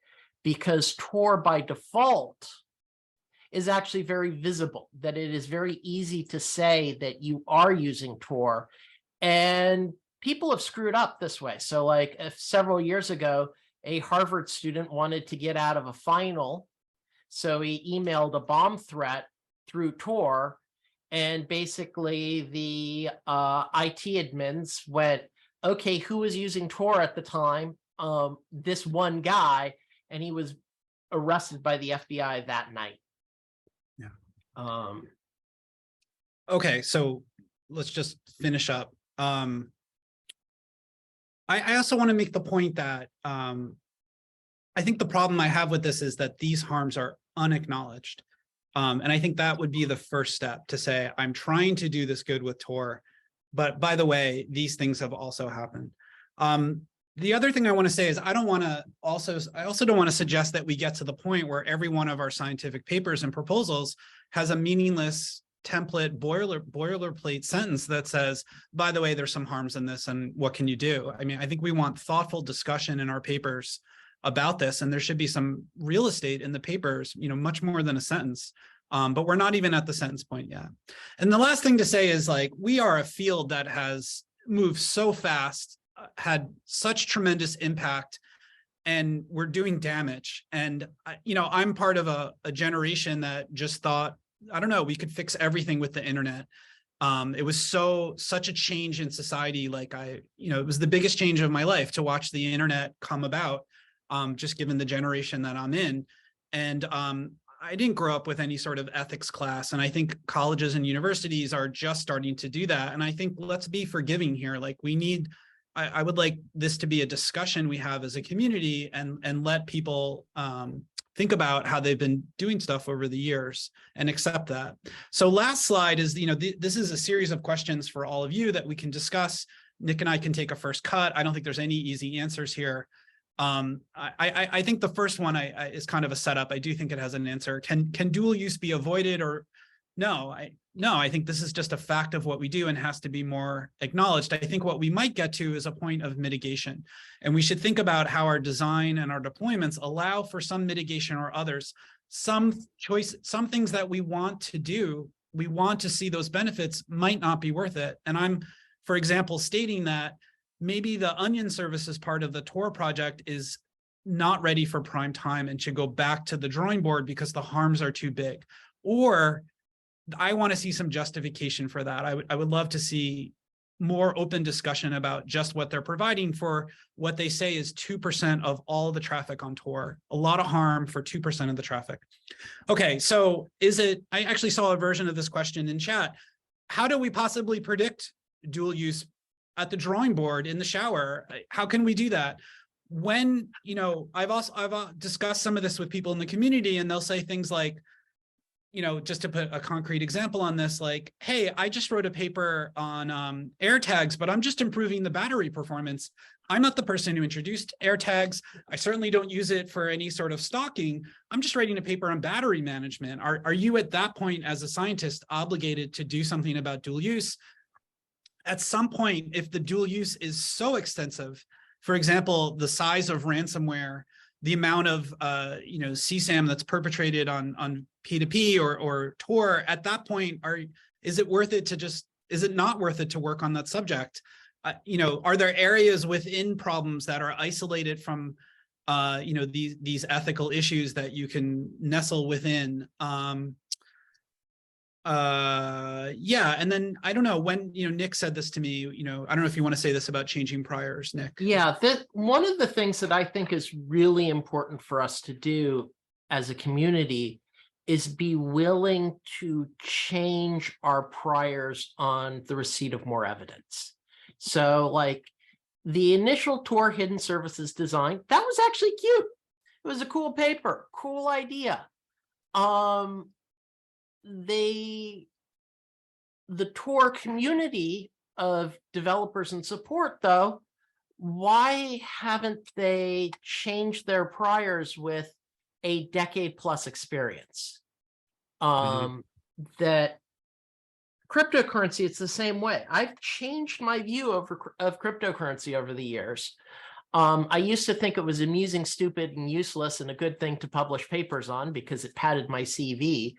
because Tor by default is actually very visible, that it is very easy to say that you are using Tor. And people have screwed up this way. So like if several years ago, a Harvard student wanted to get out of a final, so he emailed a bomb threat through Tor, and basically the IT admins went, okay, who was using Tor at the time? This one guy, and he was arrested by the FBI that night.
Yeah. Okay, so let's just finish up. I also want to make the point that I think the problem I have with this is that these harms are unacknowledged. And I think that would be the first step to say, I'm trying to do this good with Tor, but by the way, these things have also happened. The other thing I want to say is I also don't want to suggest that we get to the point where every one of our scientific papers and proposals has a meaningless template boilerplate sentence that says, by the way, there's some harms in this and what can you do? I mean, I think we want thoughtful discussion in our papers about this, and there should be some real estate in the papers, much more than a sentence. But we're not even at the sentence point yet. And the last thing to say is, like, we are a field that has moved so fast, had such tremendous impact, and we're doing damage. And, I'm part of a generation that just thought, I don't know, we could fix everything with the internet. It was such a change in society. Like it was the biggest change of my life to watch the internet come about, just given the generation that I'm in. And I didn't grow up with any sort of ethics class. And I think colleges and universities are just starting to do that. And I think let's be forgiving here. Like I would like this to be a discussion we have as a community and let people think about how they've been doing stuff over the years and accept that. So last slide is, this is a series of questions for all of you that we can discuss. Nick and I can take a first cut. I don't think there's any easy answers here. I think the first one is kind of a setup. I do think it has an answer. Can dual use be avoided or no? I think this is just a fact of what we do and has to be more acknowledged. I think what we might get to is a point of mitigation, and we should think about how our design and our deployments allow for some mitigation or others, some things that we want to do, we want to see those benefits might not be worth it. And I'm, for example, stating that maybe the Onion services part of the Tor project is not ready for prime time and should go back to the drawing board because the harms are too big. Or I want to see some justification for that. I would love to see more open discussion about just what they're providing for what they say is 2% of all the traffic on Tor. A lot of harm for 2% of the traffic. Okay, so I actually saw a version of this question in chat. How do we possibly predict dual use at the drawing board in the shower? How can we do that? When, I've discussed some of this with people in the community, and they'll say things like, just to put a concrete example on this, like, hey, I just wrote a paper on AirTags, but I'm just improving the battery performance. I'm not the person who introduced AirTags. I certainly don't use it for any sort of stalking. I'm just writing a paper on battery management. Are you at that point as a scientist obligated to do something about dual use? At some point, if the dual use is so extensive, for example, the size of ransomware, the amount of CSAM that's perpetrated on P2P or Tor, at that point, is it not worth it to work on that subject? Are there areas within problems that are isolated from these ethical issues that you can nestle within? Yeah, and then I don't know when Nick said this to me, I don't know if you want to say this about changing priors, Nick.
Yeah, one of the things that I think is really important for us to do as a community is be willing to change our priors on the receipt of more evidence. So like the initial Tor hidden services design, that was actually cute. It was a cool paper, cool idea. The Tor community of developers and support, though, why haven't they changed their priors with a decade plus experience? That cryptocurrency, it's the same way. I've changed my view of cryptocurrency over the years. I used to think it was amusing, stupid, and useless, and a good thing to publish papers on because it padded my CV.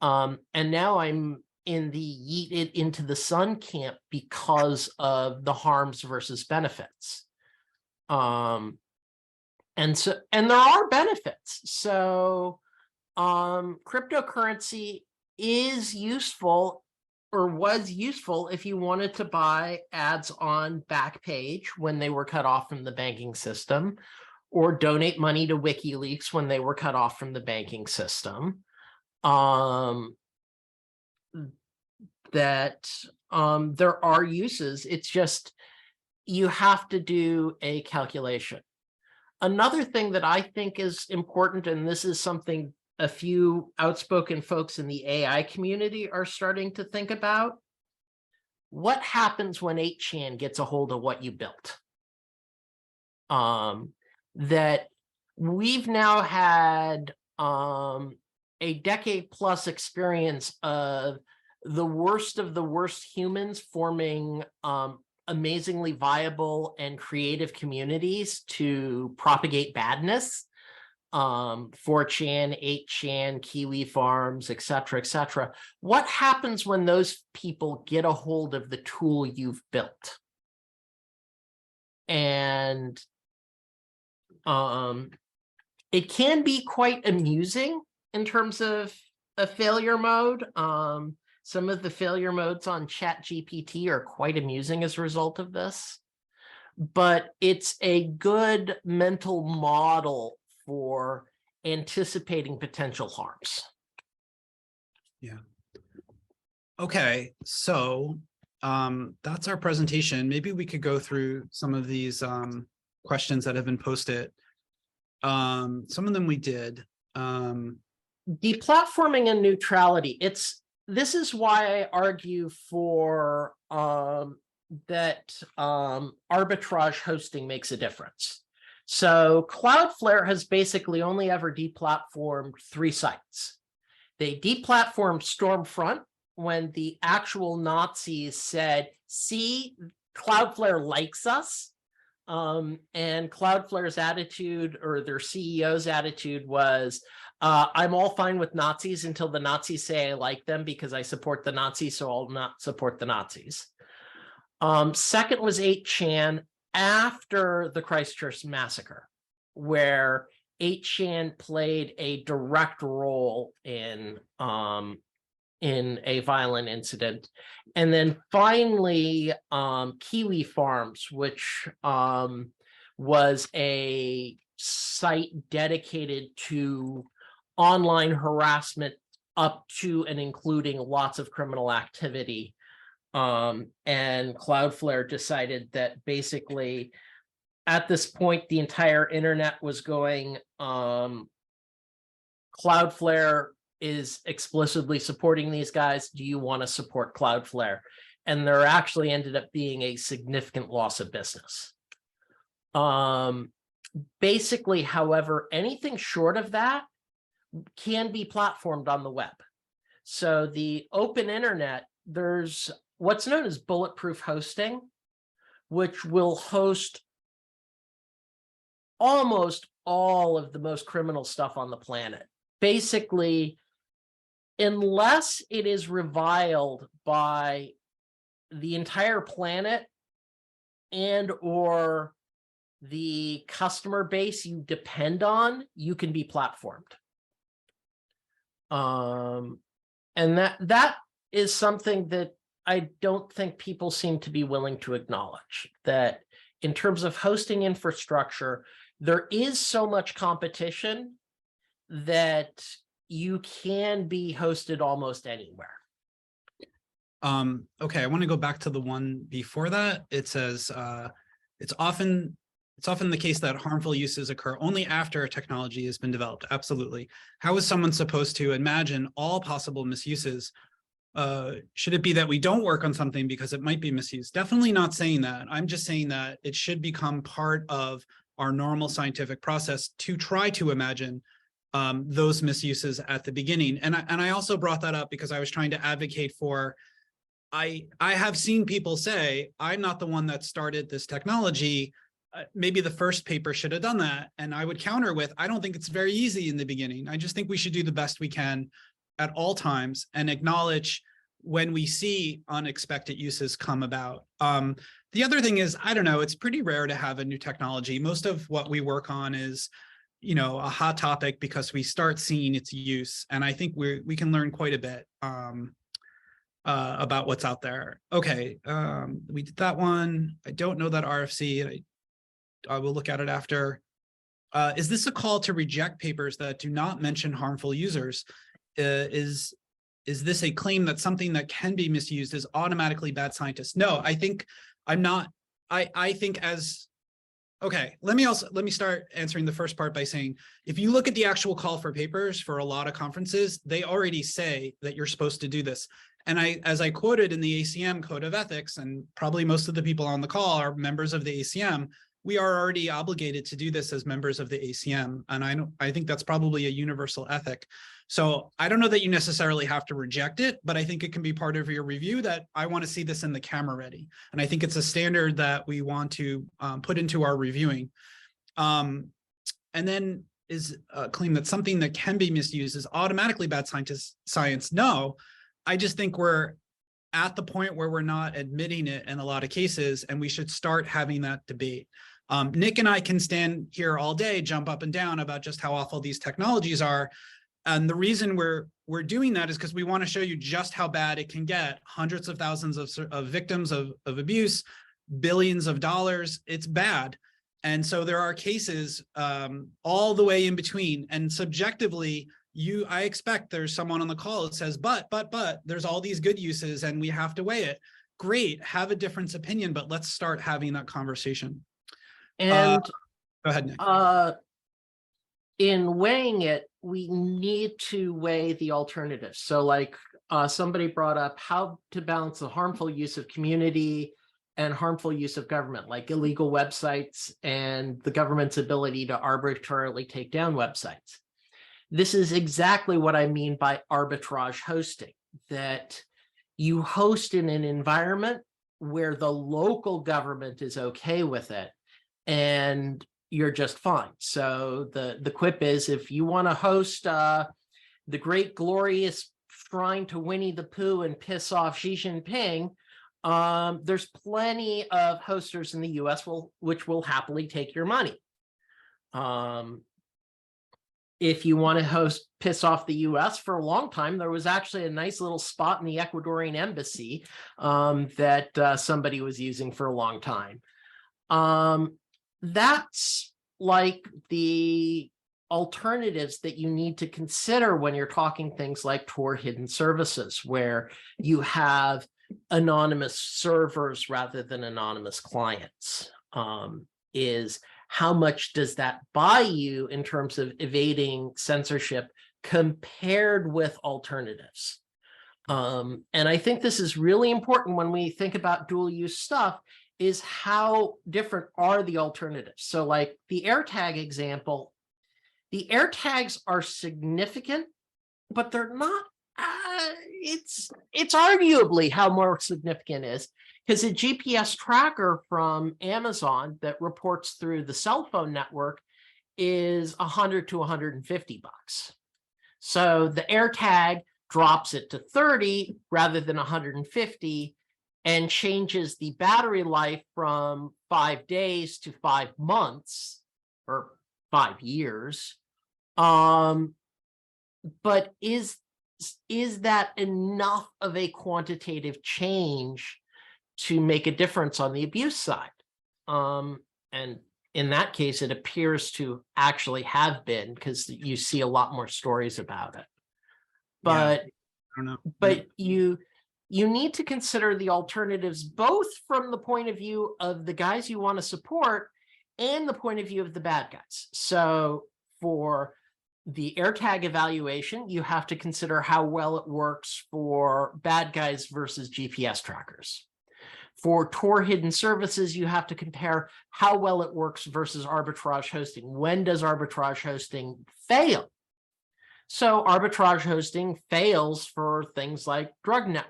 And now I'm in the yeet it into the sun camp because of the harms versus benefits. And there are benefits. So cryptocurrency is useful, or was useful, if you wanted to buy ads on Backpage when they were cut off from the banking system, or donate money to WikiLeaks when they were cut off from the banking system. There are uses. It's just you have to do a calculation. Another thing that I think is important, and this is something a few outspoken folks in the AI community are starting to think about: what happens when 8chan gets a hold of what you built? That we've now had a decade plus experience of the worst humans forming amazingly viable and creative communities to propagate badness. 4chan, 8chan, Kiwi Farms, et cetera, what happens when those people get a hold of the tool you've built? And it can be quite amusing in terms of a failure mode. Some of the failure modes on ChatGPT are quite amusing as a result of this, but it's a good mental model for anticipating potential harms.
Yeah. Okay, so that's our presentation. Maybe we could go through some of these questions that have been posted. Some of them we did.
Deplatforming and neutrality. This is why I argue for that arbitrage hosting makes a difference. So Cloudflare has basically only ever deplatformed 3 sites. They deplatformed Stormfront when the actual Nazis said, see, Cloudflare likes us. And Cloudflare's attitude, or their CEO's attitude, was, I'm all fine with Nazis until the Nazis say I like them because I support the Nazis, so I'll not support the Nazis. Second was 8chan after the Christchurch massacre, where 8chan played a direct role in a violent incident. And then finally, Kiwi Farms, which was a site dedicated to online harassment up to and including lots of criminal activity. And Cloudflare decided that basically at this point, the entire internet was going, Cloudflare is explicitly supporting these guys. Do you want to support Cloudflare? And there actually ended up being a significant loss of business. Basically, however, anything short of that can be platformed on the web. So the open internet, there's what's known as bulletproof hosting, which will host almost all of the most criminal stuff on the planet. Basically, unless it is reviled by the entire planet and or the customer base you depend on, you can be platformed. And that is something that I don't think people seem to be willing to acknowledge, that in terms of hosting infrastructure, there is so much competition that you can be hosted almost anywhere.
Okay, I want to go back to the one before that. It says it's often the case that harmful uses occur only after a technology has been developed. Absolutely. How is someone supposed to imagine all possible misuses? Should it be that we don't work on something because it might be misused? Definitely not saying that. I'm just saying that it should become part of our normal scientific process to try to imagine those misuses at the beginning. And I also brought that up because I was trying to advocate for, I have seen people say, I'm not the one that started this technology. maybe the first paper should have done that. And I would counter with, I don't think it's very easy in the beginning. I just think we should do the best we can at all times and acknowledge when we see unexpected uses come about. The other thing is, I don't know, it's pretty rare to have a new technology. Most of what we work on is, you know, a hot topic because we start seeing its use. And I think we can learn quite a bit about what's out there. Okay, we did that one. I don't know that RFC. I will look at it after. Is this a call to reject papers that do not mention harmful users? Is this a claim that something that can be misused is automatically bad scientists? No, I think I'm not. I think as, okay, let me start answering the first part by saying, if you look at the actual call for papers for a lot of conferences, they already say that you're supposed to do this. And as I quoted in the ACM Code of Ethics, and probably most of the people on the call are members of the ACM, we are already obligated to do this as members of the ACM. And I think that's probably a universal ethic. So I don't know that you necessarily have to reject it, but I think it can be part of your review that I want to see this in the camera ready. And I think it's a standard that we want to put into our reviewing. And then is a claim that something that can be misused is automatically bad science. No, I just think we're at the point where we're not admitting it in a lot of cases, and we should start having that debate. Nick and I can stand here all day, jump up and down about just how awful these technologies are. And the reason we're doing that is because we want to show you just how bad it can get. Hundreds of thousands of victims of abuse, billions of dollars. It's bad. And so there are cases all the way in between. And subjectively, I expect there's someone on the call that says, but there's all these good uses and we have to weigh it. Great, have a different opinion, but let's start having that conversation.
And
go ahead, Nick.
In weighing it, we need to weigh the alternatives. So like somebody brought up how to balance the harmful use of community and harmful use of government, like illegal websites and the government's ability to arbitrarily take down websites. This is exactly what I mean by arbitrage hosting, that you host in an environment where the local government is okay with it and you're just fine. So the quip is, if you want to host the great glorious shrine to Winnie the Pooh and piss off Xi Jinping, there's plenty of hosters in the US which will happily take your money. If you want to piss off the US, for a long time, there was actually a nice little spot in the Ecuadorian embassy that somebody was using for a long time. That's like the alternatives that you need to consider when you're talking things like Tor hidden services, where you have anonymous servers rather than anonymous clients. Is how much does that buy you in terms of evading censorship compared with alternatives? And I think this is really important when we think about dual use stuff, is how different are the alternatives? So like the AirTag example, the AirTags are significant, but they're not, it's arguably how more significant is, because a GPS tracker from Amazon that reports through the cell phone network is $100 to $150. So the AirTag drops it to 30 rather than 150 and changes the battery life from 5 days to 5 months or 5 years. But is that enough of a quantitative change to make a difference on the abuse side? And in that case, it appears to actually have been, because you see a lot more stories about it. But,
I don't know.
but you need to consider the alternatives, both from the point of view of the guys you want to support and the point of view of the bad guys. So for the AirTag evaluation, you have to consider how well it works for bad guys versus GPS trackers. For Tor hidden services, you have to compare how well it works versus arbitrage hosting. When does arbitrage hosting fail? So arbitrage hosting fails for things like drug net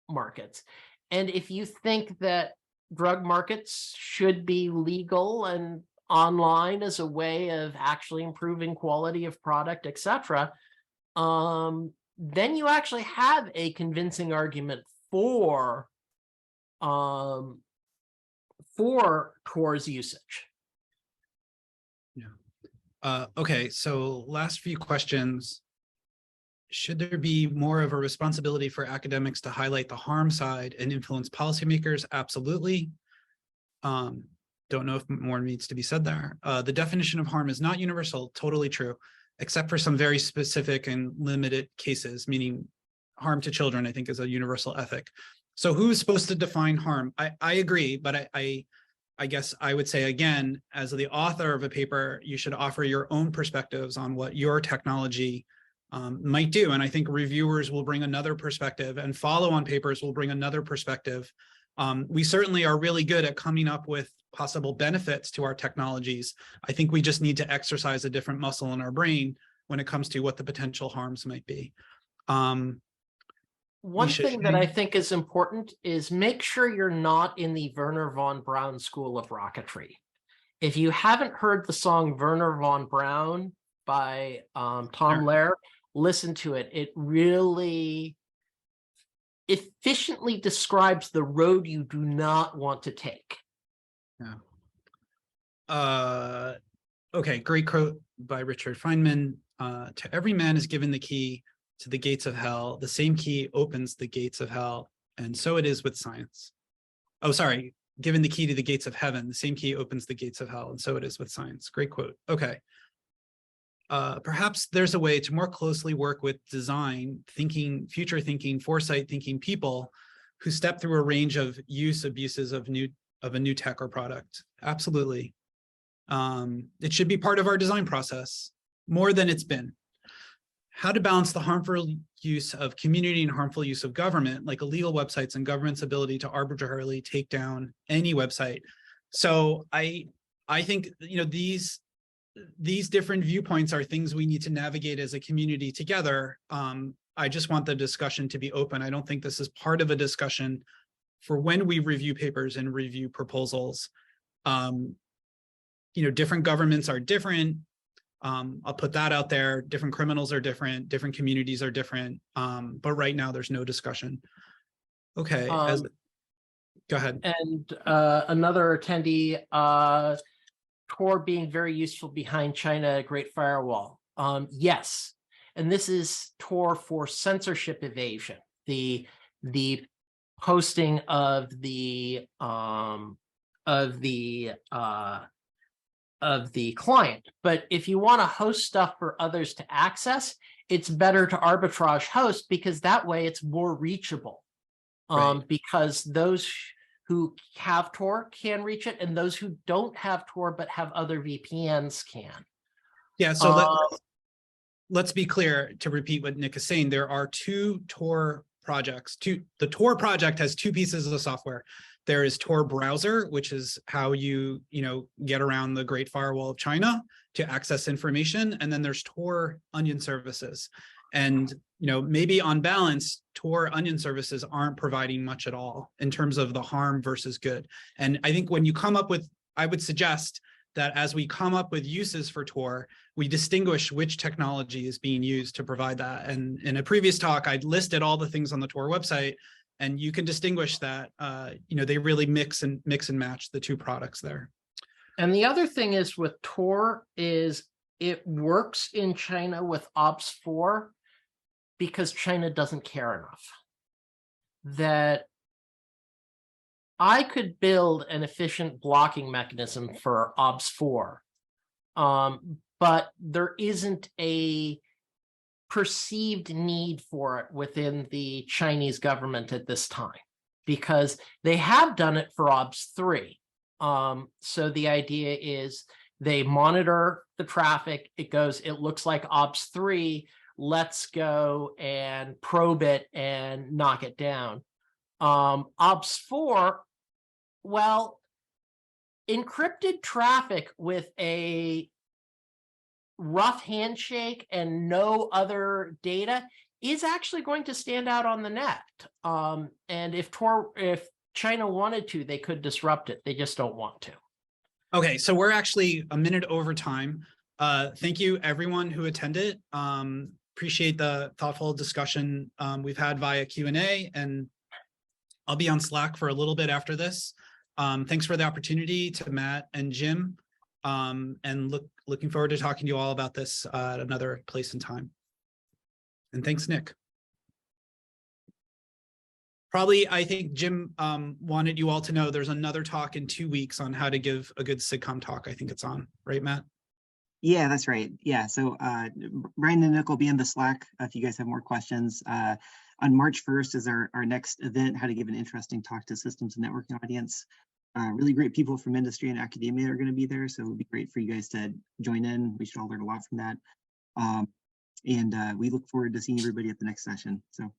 markets. And if you think that drug markets should be legal and online as a way of actually improving quality of product, etc., then you actually have a convincing argument for Tor's usage.
Okay, so last few questions. Should there be more of a responsibility for academics to highlight the harm side and influence policymakers? Absolutely. Don't know if more needs to be said there. The definition of harm is not universal, totally true, except for some very specific and limited cases, meaning harm to children, I think, is a universal ethic. So who's supposed to define harm? I agree, but I guess I would say, again, as the author of a paper, you should offer your own perspectives on what your technology might do. And I think reviewers will bring another perspective, and follow-on papers will bring another perspective. We certainly are really good at coming up with possible benefits to our technologies. I think we just need to exercise a different muscle in our brain when it comes to what the potential harms might be.
One thing that I think is important is make sure you're not in the Wernher von Braun school of rocketry. If you haven't heard the song Wernher von Braun by Tom Lehrer, listen to it. It really efficiently describes the road you do not want to take.
Yeah. Okay, great quote by Richard Feynman. To every man is given the key to the gates of hell. The same key opens the gates of hell. And so it is with science. Oh, sorry. Given the key to the gates of heaven, the same key opens the gates of hell. And so it is with science. Great quote. Okay. Perhaps there's a way to more closely work with design, thinking, future thinking, foresight thinking people who step through a range of abuses of a new tech or product. Absolutely. It should be part of our design process more than it's been. How to balance the harmful use of community and harmful use of government, like illegal websites and government's ability to arbitrarily take down any website. So I think, you know, these different viewpoints are things we need to navigate as a community together. I just want the discussion to be open. I don't think this is part of a discussion for when we review papers and review proposals. You know, different governments are different. I'll put that out there. Different criminals are different. Different communities are different. But right now there's no discussion. Okay. Go ahead.
And another attendee, Tor being very useful behind China Great Firewall. Yes. And this is Tor for censorship evasion. The posting of the client. But if you want to host stuff for others to access, it's better to arbitrage host, because that way it's more reachable.
Right.
Because those who have Tor can reach it, and those who don't have Tor but have other VPNs can.
Yeah, so let's be clear, to repeat what Nick is saying. There are two Tor projects. The Tor project has two pieces of the software. There is Tor browser, which is how you get around the Great Firewall of China to access information. And then there's Tor onion services. And maybe on balance, Tor onion services aren't providing much at all in terms of the harm versus good. And I think when you come up with, I would suggest that as we come up with uses for Tor, we distinguish which technology is being used to provide that. And in a previous talk, I listed all the things on the Tor website, and you can distinguish that, they really mix and match the two products there.
And the other thing is with Tor is it works in China with OBS4 because China doesn't care enough. That I could build an efficient blocking mechanism for OBS4, but there isn't a perceived need for it within the Chinese government at this time, because they have done it for OBS3. So the idea is they monitor the traffic, it looks like OBS3, let's go and probe it and knock it down. OBS4, well, encrypted traffic with a rough handshake and no other data is actually going to stand out on the net. And if China wanted to, they could disrupt it. They just don't want to.
Okay, so we're actually a minute over time. Thank you everyone who attended. Appreciate the thoughtful discussion we've had via Q&A, and I'll be on Slack for a little bit after this. Thanks for the opportunity to Matt and Jim, and looking forward to talking to you all about this at another place and time. And thanks, Nick. Probably, I think Jim wanted you all to know there's another talk in 2 weeks on how to give a good SIGCOMM talk. I think it's on, right, Matt?
Yeah, that's right. Yeah, so Brian and Nick will be in the Slack if you guys have more questions. On March 1st is our next event, how to give an interesting talk to systems and networking audience. Really great people from industry and academia are going to be there, so it would be great for you guys to join in. We should all learn a lot from that. And we look forward to seeing everybody at the next session. So